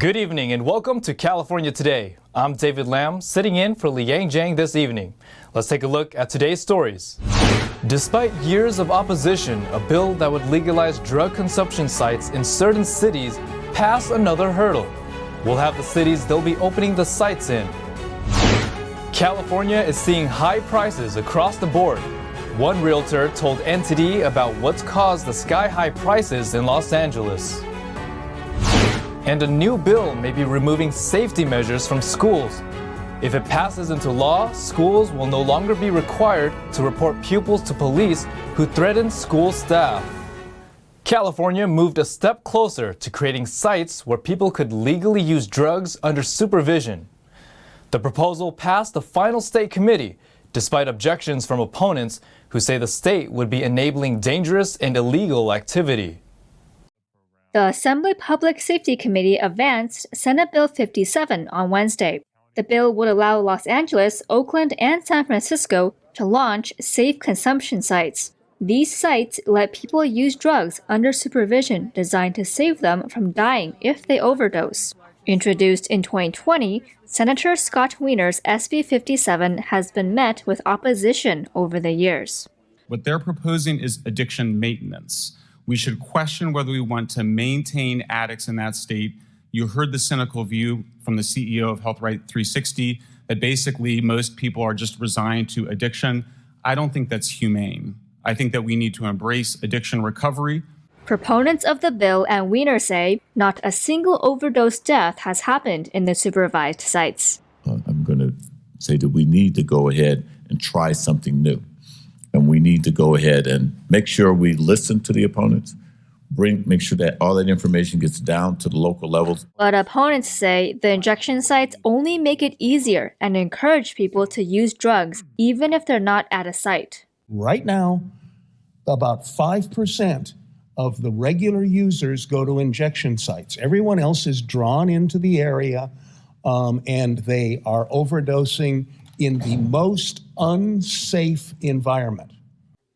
Good evening and welcome to California Today. I'm David Lamb, sitting in for Liang Zhang this evening. Let's take a look at today's stories. Despite years of opposition, a bill that would legalize drug consumption sites in certain cities passed another hurdle. We'll have the cities they'll be opening the sites in. California is seeing high prices across the board. One realtor told NTD about what's caused the sky-high prices in Los Angeles. And a new bill may be removing safety measures from schools. If it passes into law, schools will no longer be required to report pupils to police who threaten school staff. California moved a step closer to creating sites where people could legally use drugs under supervision. The proposal passed the final state committee, despite objections from opponents who say the state would be enabling dangerous and illegal activity. The Assembly Public Safety Committee advanced Senate Bill 57 on Wednesday. The bill would allow Los Angeles, Oakland, and San Francisco to launch safe consumption sites. These sites let people use drugs under supervision designed to save them from dying if they overdose. Introduced in 2020, Senator Scott Wiener's SB 57 has been met with opposition over the years. What they're proposing is addiction maintenance. We should question whether we want to maintain addicts in that state. You heard the cynical view from the CEO of Health Right 360 that basically most people are just resigned to addiction. I don't think that's humane. I think that we need to embrace addiction recovery. Proponents of the bill and Wiener say not a single overdose death has happened in the supervised sites. I'm going to say that we need to go ahead and try something new. And we need to go ahead and make sure we listen to the opponents, make sure that all that information gets down to the local levels. But opponents say the injection sites only make it easier and encourage people to use drugs, even if they're not at a site. Right now, about 5% of the regular users go to injection sites. Everyone else is drawn into the area, and they are overdosing in the most unsafe environment.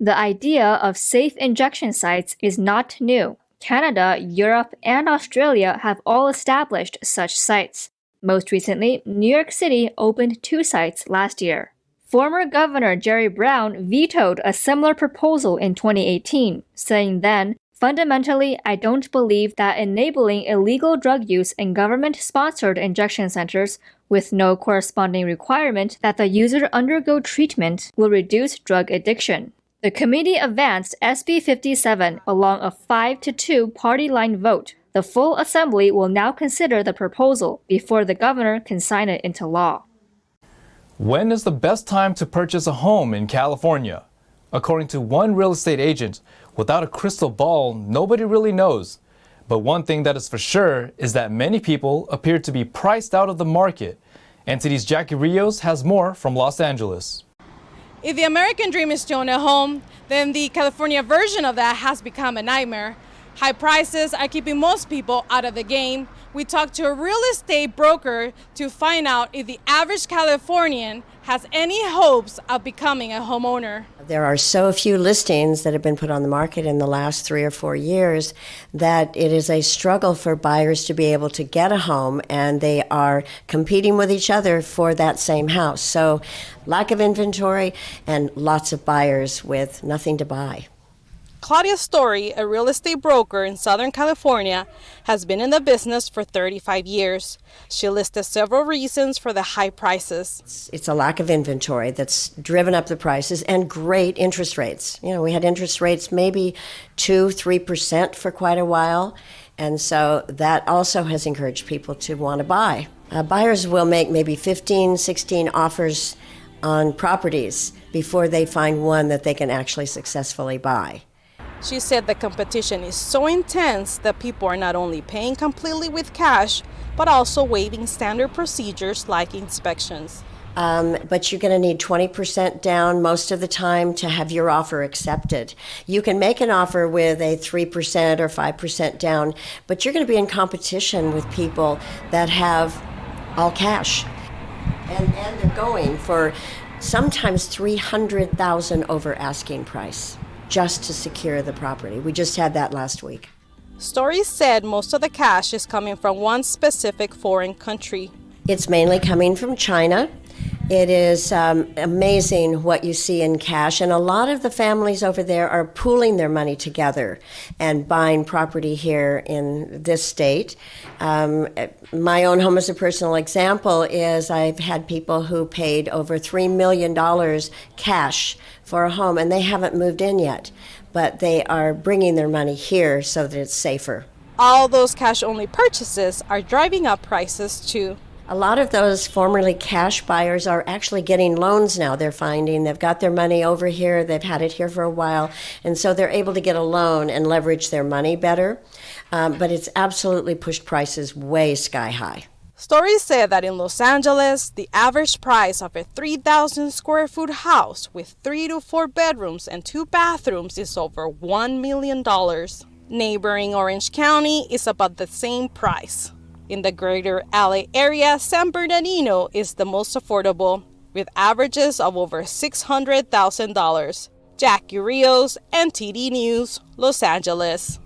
The idea of safe injection sites is not new. Canada, Europe, and Australia have all established such sites. Most recently, New York City opened 2 sites last year. Former Governor Jerry Brown vetoed a similar proposal in 2018, saying then, "Fundamentally, I don't believe that enabling illegal drug use in government-sponsored injection centers with no corresponding requirement that the user undergo treatment will reduce drug addiction." The committee advanced SB 57 along a 5-2 party line vote. The full assembly will now consider the proposal before the governor can sign it into law. When is the best time to purchase a home in California? According to one real estate agent, without a crystal ball, nobody really knows. But one thing that is for sure is that many people appear to be priced out of the market. NTD's Jackie Rios has more from Los Angeles. If the American dream is to own a home, then the California version of that has become a nightmare. High prices are keeping most people out of the game. We talked to a real estate broker to find out if the average Californian has any hopes of becoming a homeowner. There are so few listings that have been put on the market in the last 3 or 4 years that it is a struggle for buyers to be able to get a home, and they are competing with each other for that same house. So lack of inventory and lots of buyers with nothing to buy. Claudia Story, a real estate broker in Southern California, has been in the business for 35 years. She listed several reasons for the high prices. It's a lack of inventory that's driven up the prices, and great interest rates. You know, we had interest rates maybe 2-3% for quite a while, and so that also has encouraged people to want to buy. Buyers will make maybe 15-16 offers on properties before they find one that they can actually successfully buy. She said the competition is so intense that people are not only paying completely with cash, but also waiving standard procedures like inspections. But you're going to need 20% down most of the time to have your offer accepted. You can make an offer with a 3% or 5% down, but you're going to be in competition with people that have all cash. And they're going for sometimes $300,000 over asking price just to secure the property. We just had that last week. Stories said most of the cash is coming from one specific foreign country. It's mainly coming from China. It is amazing what you see in cash, and a lot of the families over there are pooling their money together and buying property here in this state. My own home, as a personal example, is I've had people who paid over $3 million cash for a home, and they haven't moved in yet, but they are bringing their money here so that it's safer. All those cash-only purchases are driving up prices too. A lot of those formerly cash buyers are actually getting loans now. They're finding they've got their money over here, they've had it here for a while, and so they're able to get a loan and leverage their money better. But it's absolutely pushed prices way sky high. Stories say that in Los Angeles, the average price of a 3,000 square foot house with 3 to 4 bedrooms and 2 bathrooms is over $1 million. Neighboring Orange County is about the same price. In the greater LA area, San Bernardino is the most affordable, with averages of over $600,000. Jackie Rios, NTD News, Los Angeles.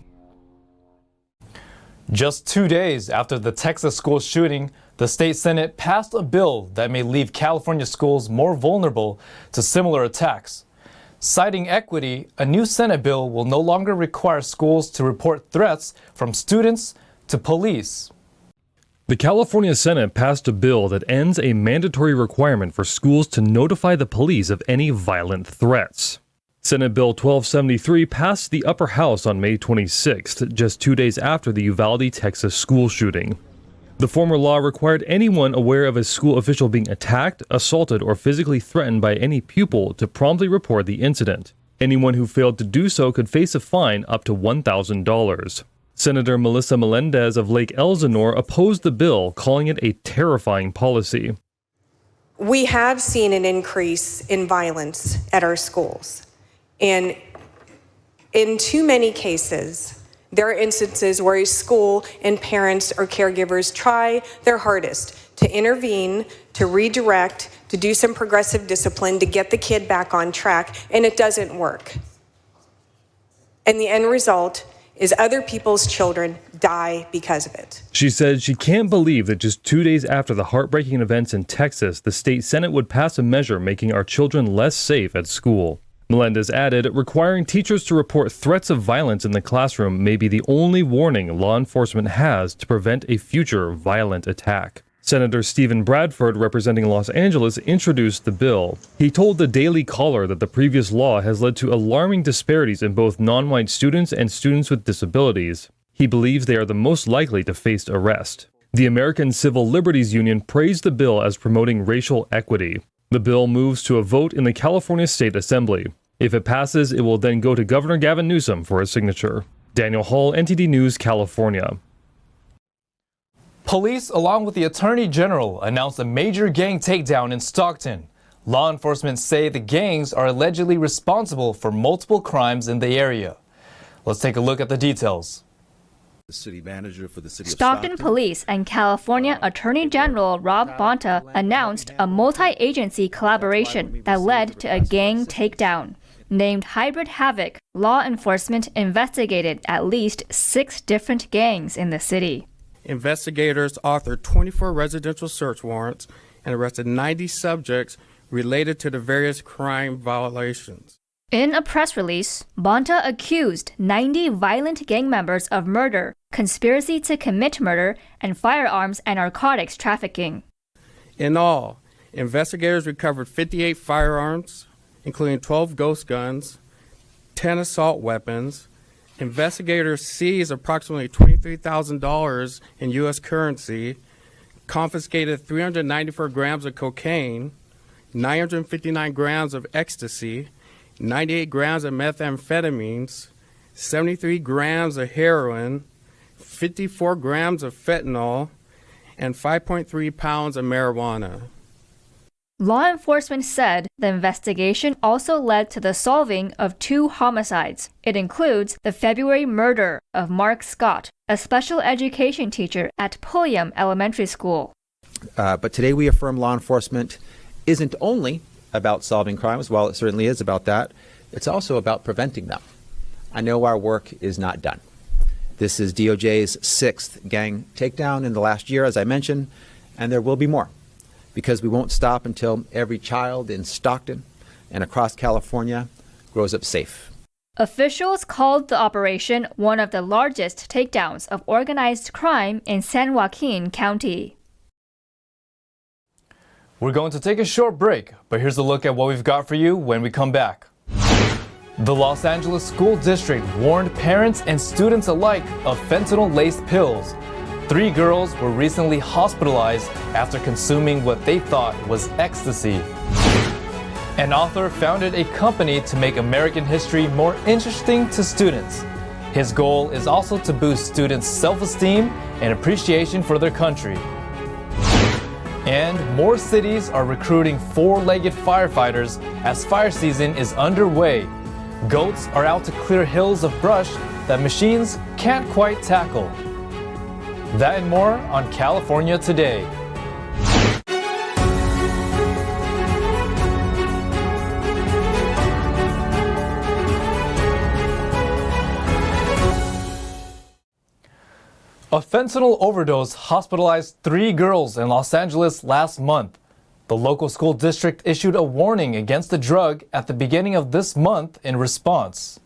Just 2 days after the Texas school shooting, the state Senate passed a bill that may leave California schools more vulnerable to similar attacks. Citing equity, a new Senate bill will no longer require schools to report threats from students to police. The California Senate passed a bill that ends a mandatory requirement for schools to notify the police of any violent threats. Senate Bill 1273 passed the upper house on May 26th, just 2 days after the Uvalde, Texas school shooting. The former law required anyone aware of a school official being attacked, assaulted, or physically threatened by any pupil to promptly report the incident. Anyone who failed to do so could face a fine up to $1,000. Senator Melissa Melendez of Lake Elsinore opposed the bill, calling it a terrifying policy. We have seen an increase in violence at our schools. And in too many cases, there are instances where a school and parents or caregivers try their hardest to intervene, to redirect, to do some progressive discipline, to get the kid back on track, and it doesn't work. And the end result is other people's children die because of it. She said she can't believe that just 2 days after the heartbreaking events in Texas, the state Senate would pass a measure making our children less safe at school. Melendez added, requiring teachers to report threats of violence in the classroom may be the only warning law enforcement has to prevent a future violent attack. Senator Stephen Bradford, representing Los Angeles, introduced the bill. He told the Daily Caller that the previous law has led to alarming disparities in both non-white students and students with disabilities. He believes they are the most likely to face arrest. The American Civil Liberties Union praised the bill as promoting racial equity. The bill moves to a vote in the California State Assembly. If it passes, it will then go to Governor Gavin Newsom for his signature. Daniel Hall, NTD News, California. Police, along with the Attorney General, announced a major gang takedown in Stockton. Law enforcement say the gangs are allegedly responsible for multiple crimes in the area. Let's take a look at the details. The city manager for the city of Stockton Police and California Attorney General Rob Bonta announced a multi-agency collaboration that led to a gang takedown. Named Hybrid Havoc, law enforcement investigated at least 6 different gangs in the city. Investigators authored 24 residential search warrants and arrested 90 subjects related to the various crime violations. In a press release, Bonta accused 90 violent gang members of murder, conspiracy to commit murder, and firearms and narcotics trafficking. In all, investigators recovered 58 firearms, including 12 ghost guns, 10 assault weapons. Investigators seized approximately $23,000 in U.S. currency, confiscated 394 grams of cocaine, 959 grams of ecstasy, 98 grams of methamphetamines, 73 grams of heroin, 54 grams of fentanyl, and 5.3 pounds of marijuana. Law enforcement said the investigation also led to the solving of 2 homicides. It includes the February murder of Mark Scott, a special education teacher at Pulliam Elementary School. But today we affirm law enforcement isn't only about solving crimes, while it certainly is about that, it's also about preventing them. I know our work is not done. This is DOJ's 6th gang takedown in the last year, as I mentioned, and there will be more, because we won't stop until every child in Stockton and across California grows up safe. Officials called the operation one of the largest takedowns of organized crime in San Joaquin County. We're going to take a short break, but here's a look at what we've got for you when we come back. The Los Angeles School District warned parents and students alike of fentanyl-laced pills. 3 girls were recently hospitalized after consuming what they thought was ecstasy. An author founded a company to make American history more interesting to students. His goal is also to boost students' self-esteem and appreciation for their country. And more cities are recruiting 4-legged firefighters as fire season is underway. Goats are out to clear hills of brush that machines can't quite tackle. That and more on California Today. A fentanyl overdose hospitalized 3 girls in Los Angeles last month. The local school district issued a warning against the drug at the beginning of this month in response.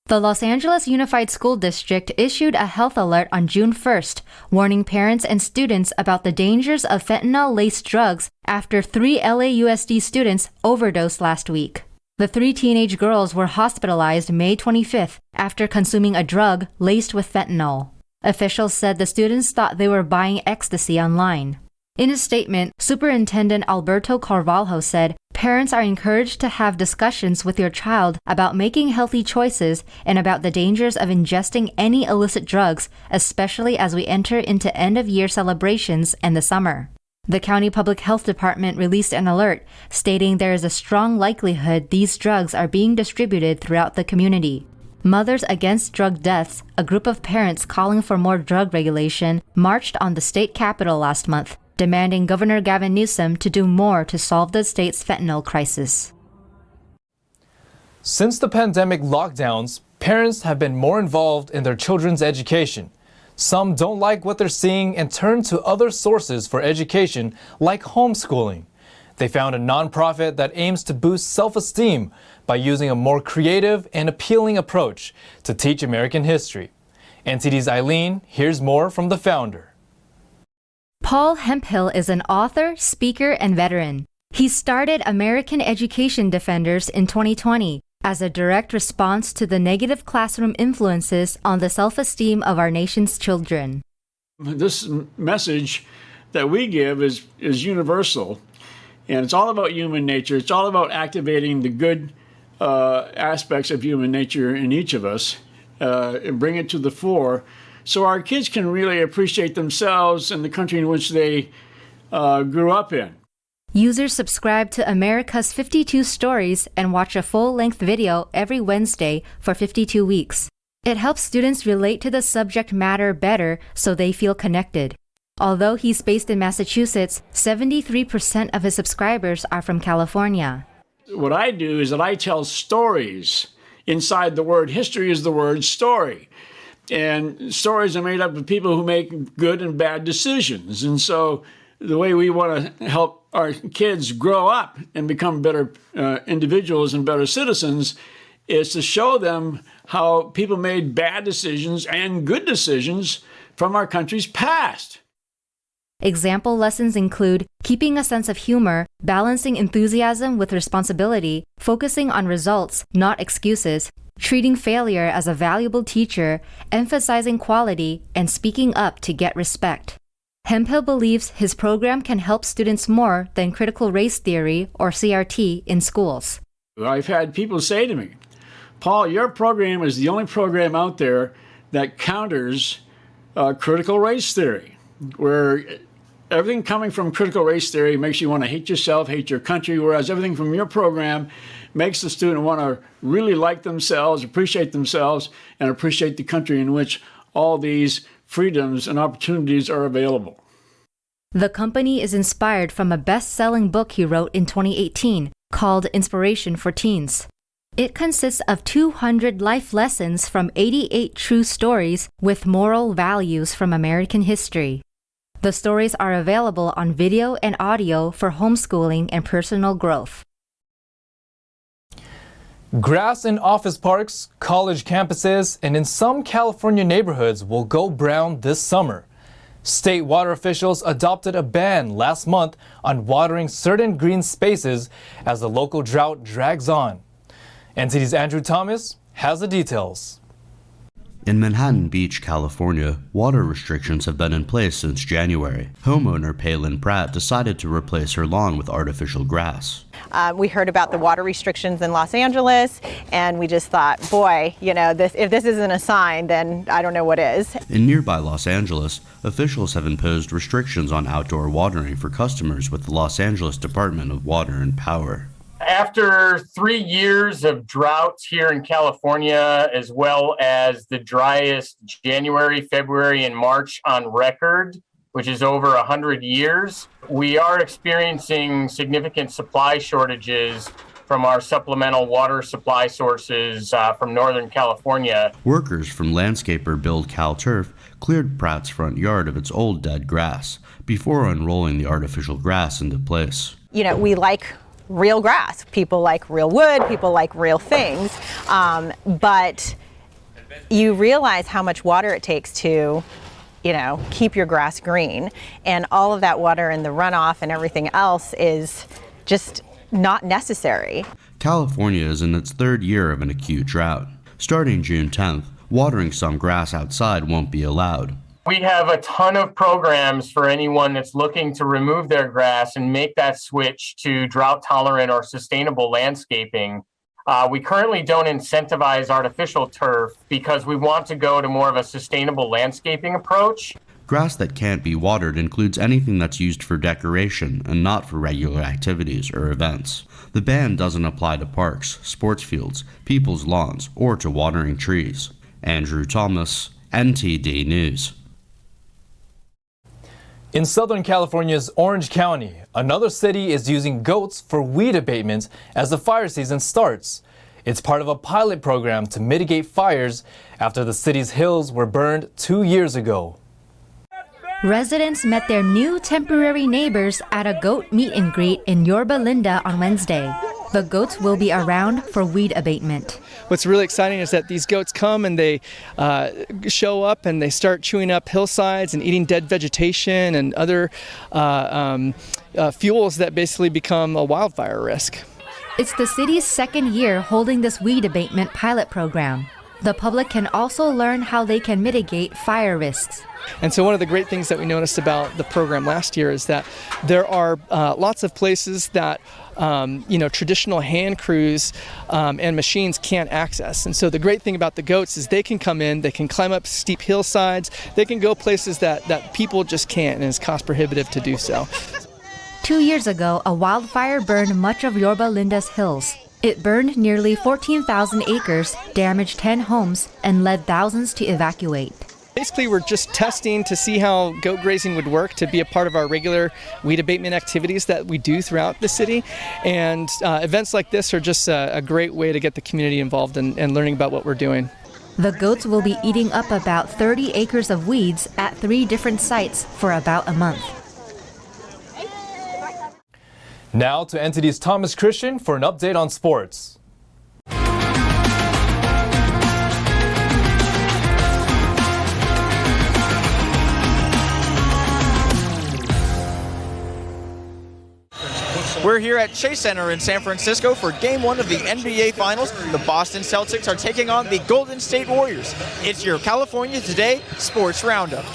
The Los Angeles Unified School District issued a health alert on June 1st, warning parents and students about the dangers of fentanyl-laced drugs after 3 LAUSD students overdosed last week. The 3 teenage girls were hospitalized May 25th after consuming a drug laced with fentanyl. Officials said the students thought they were buying ecstasy online. In a statement, Superintendent Alberto Carvalho said, "Parents are encouraged to have discussions with your child about making healthy choices and about the dangers of ingesting any illicit drugs, especially as we enter into end-of-year celebrations and the summer." The County Public Health Department released an alert stating there is a strong likelihood these drugs are being distributed throughout the community. Mothers Against Drug Deaths, a group of parents calling for more drug regulation, marched on the state capitol last month, demanding Governor Gavin Newsom to do more to solve the state's fentanyl crisis. Since the pandemic lockdowns, parents have been more involved in their children's education. Some don't like what they're seeing and turn to other sources for education, like homeschooling. They found a nonprofit that aims to boost self-esteem by using a more creative and appealing approach to teach American history. NTD's Eileen hears more from the founder. Paul Hemphill is an author, speaker, and veteran. He started American Education Defenders in 2020 as a direct response to the negative classroom influences on the self-esteem of our nation's children. This message that we give is universal, and it's all about human nature. It's all about activating the good aspects of human nature in each of us and bring it to the fore so our kids can really appreciate themselves and the country in which they grew up in. Users subscribe to America's 52 Stories and watch a full-length video every Wednesday for 52 weeks. It helps students relate to the subject matter better so they feel connected. Although he's based in Massachusetts, 73% of his subscribers are from California. What I do is that I tell stories. Inside the word history is the word story. And stories are made up of people who make good and bad decisions. And so the way we want to help our kids grow up and become better individuals and better citizens is to show them how people made bad decisions and good decisions from our country's past. Example lessons include keeping a sense of humor, balancing enthusiasm with responsibility, focusing on results, not excuses, treating failure as a valuable teacher, emphasizing quality, and speaking up to get respect. Hemphill believes his program can help students more than critical race theory or CRT in schools. I've had people say to me, "Paul, your program is the only program out there that counters critical race theory, where everything coming from critical race theory makes you want to hate yourself, hate your country, whereas everything from your program makes the student want to really like themselves, appreciate themselves, and appreciate the country in which all these freedoms and opportunities are available." The company is inspired from a best-selling book he wrote in 2018 called Inspiration for Teens. It consists of 200 life lessons from 88 true stories with moral values from American history. The stories are available on video and audio for homeschooling and personal growth. Grass in office parks, college campuses, and in some California neighborhoods will go brown this summer. State water officials adopted a ban last month on watering certain green spaces as the local drought drags on. NTD's Andrew Thomas has the details. In Manhattan Beach, California, water restrictions have been in place since January. Homeowner Palin Pratt decided to replace her lawn with artificial grass. We heard about the water restrictions in Los Angeles, and we just thought, boy, if this isn't a sign, then I don't know what is. In nearby Los Angeles, officials have imposed restrictions on outdoor watering for customers with the Los Angeles Department of Water and Power. After 3 years of droughts here in California, as well as the driest January, February, and March on record, which is over 100 years, we are experiencing significant supply shortages from our supplemental water supply sources from Northern California. Workers from landscaper Build Cal Turf cleared Pratt's front yard of its old dead grass before unrolling the artificial grass into place. We like real grass. People like real wood, people like real things. But you realize how much water it takes to, keep your grass green. And all of that water and the runoff and everything else is just not necessary. California is in its third year of an acute drought. Starting June 10th, watering some grass outside won't be allowed. We have a ton of programs for anyone that's looking to remove their grass and make that switch to drought tolerant or sustainable landscaping. We currently don't incentivize artificial turf because we want to go to more of a sustainable landscaping approach. Grass that can't be watered includes anything that's used for decoration and not for regular activities or events. The ban doesn't apply to parks, sports fields, people's lawns, or to watering trees. Andrew Thomas, NTD News. In Southern California's Orange County, another city is using goats for weed abatement as the fire season starts. It's part of a pilot program to mitigate fires after the city's hills were burned 2 years ago. Residents met their new temporary neighbors at a goat meet and greet in Yorba Linda on Wednesday. The goats will be around for weed abatement. What's really exciting is that these goats come and they show up and they start chewing up hillsides and eating dead vegetation and other fuels that basically become a wildfire risk. It's the city's second year holding this weed abatement pilot program. The public can also learn how they can mitigate fire risks. And so one of the great things that we noticed about the program last year is that there are lots of places that traditional hand crews and machines can't access. And so the great thing about the goats is they can come in, they can climb up steep hillsides, they can go places that people just can't, and it's cost prohibitive to do so. 2 years ago, a wildfire burned much of Yorba Linda's hills. It burned nearly 14,000 acres, damaged 10 homes, and led thousands to evacuate. Basically, we're just testing to see how goat grazing would work to be a part of our regular weed abatement activities that we do throughout the city. And events like this are just a great way to get the community involved and learning about what we're doing. The goats will be eating up about 30 acres of weeds at 3 different sites for about a month. Now to NTD's Thomas Christian for an update on sports. We're here at Chase Center in San Francisco for Game 1 of the NBA Finals. The Boston Celtics are taking on the Golden State Warriors. It's your California Today Sports Roundup.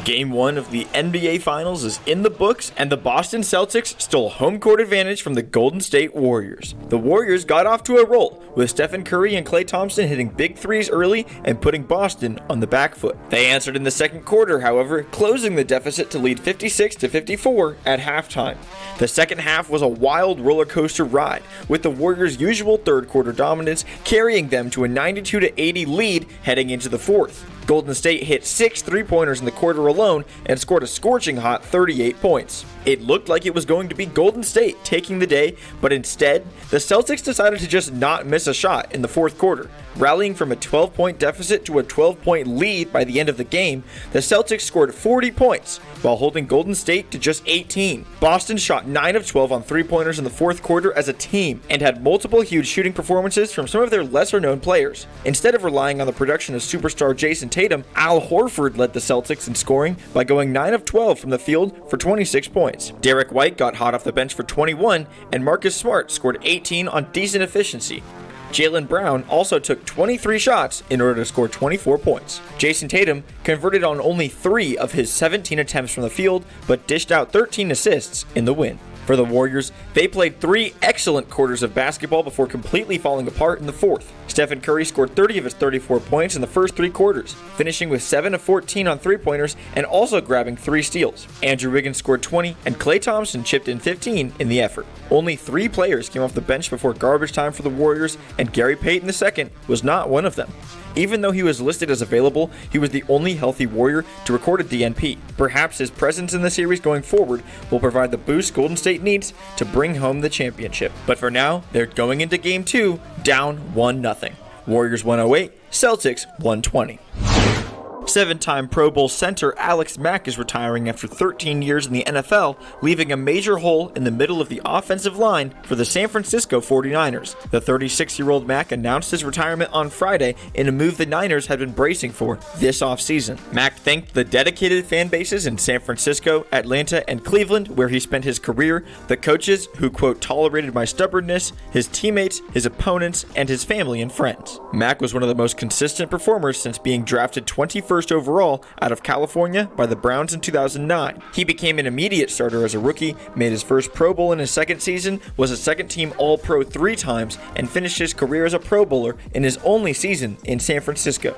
Game 1 of the NBA Finals is in the books, and the Boston Celtics stole home court advantage from the Golden State Warriors. The Warriors got off to a roll, with Stephen Curry and Klay Thompson hitting big threes early and putting Boston on the back foot. They answered in the second quarter, however, closing the deficit to lead 56-54 at halftime. The second half was a wild roller coaster ride, with the Warriors' usual third quarter dominance carrying them to a 92-80 lead heading into the fourth. Golden State hit 6 3-pointers in the quarter alone and scored a scorching hot 38 points. It looked like it was going to be Golden State taking the day, but instead, the Celtics decided to just not miss a shot in the fourth quarter. Rallying from a 12-point deficit to a 12-point lead by the end of the game, the Celtics scored 40 points while holding Golden State to just 18. Boston shot 9 of 12 on three-pointers in the fourth quarter as a team and had multiple huge shooting performances from some of their lesser-known players. Instead of relying on the production of superstar Jason Tatum, Al Horford led the Celtics in scoring by going 9 of 12 from the field for 26 points. Derek White got hot off the bench for 21, and Marcus Smart scored 18 on decent efficiency. Jaylen Brown also took 23 shots in order to score 24 points. Jason Tatum converted on only 3 of his 17 attempts from the field, but dished out 13 assists in the win. For the Warriors, they played 3 excellent quarters of basketball before completely falling apart in the fourth. Stephen Curry scored 30 of his 34 points in the first 3 quarters, finishing with 7 of 14 on three-pointers and also grabbing 3 steals. Andrew Wiggins scored 20, and Klay Thompson chipped in 15 in the effort. Only 3 players came off the bench before garbage time for the Warriors, and Gary Payton II was not one of them. Even though he was listed as available, he was the only healthy Warrior to record a DNP. Perhaps his presence in the series going forward will provide the boost Golden State needs to bring home the championship. But for now, they're going into Game 2 down 1-0. Warriors 108, Celtics 120. 7-time Pro Bowl center Alex Mack is retiring after 13 years in the NFL, leaving a major hole in the middle of the offensive line for the San Francisco 49ers. The 36-year-old Mack announced his retirement on Friday in a move the Niners had been bracing for this offseason. Mack thanked the dedicated fan bases in San Francisco, Atlanta, and Cleveland, where he spent his career, the coaches who, quote, tolerated my stubbornness, his teammates, his opponents, and his family and friends. Mack was one of the most consistent performers since being drafted 21st overall out of California by the Browns in 2009. He became an immediate starter as a rookie, made his first Pro Bowl in his second season, was a second-team All-Pro 3 times, and finished his career as a Pro Bowler in his only season in San Francisco.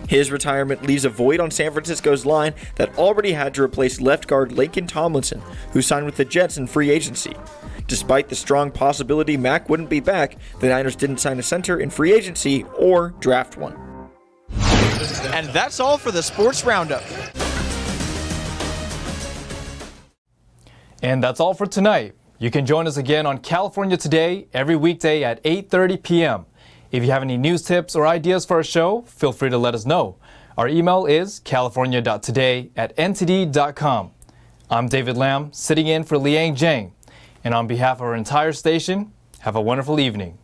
His retirement leaves a void on San Francisco's line that already had to replace left guard Laken Tomlinson, who signed with the Jets in free agency. Despite the strong possibility Mack wouldn't be back, the Niners didn't sign a center in free agency or draft one. And that's all for the Sports Roundup. And that's all for tonight. You can join us again on California Today every weekday at 8:30 p.m. If you have any news tips or ideas for our show, feel free to let us know. Our email is california.today@ntd.com. I'm David Lam, sitting in for Liang Zhang. And on behalf of our entire station, have a wonderful evening.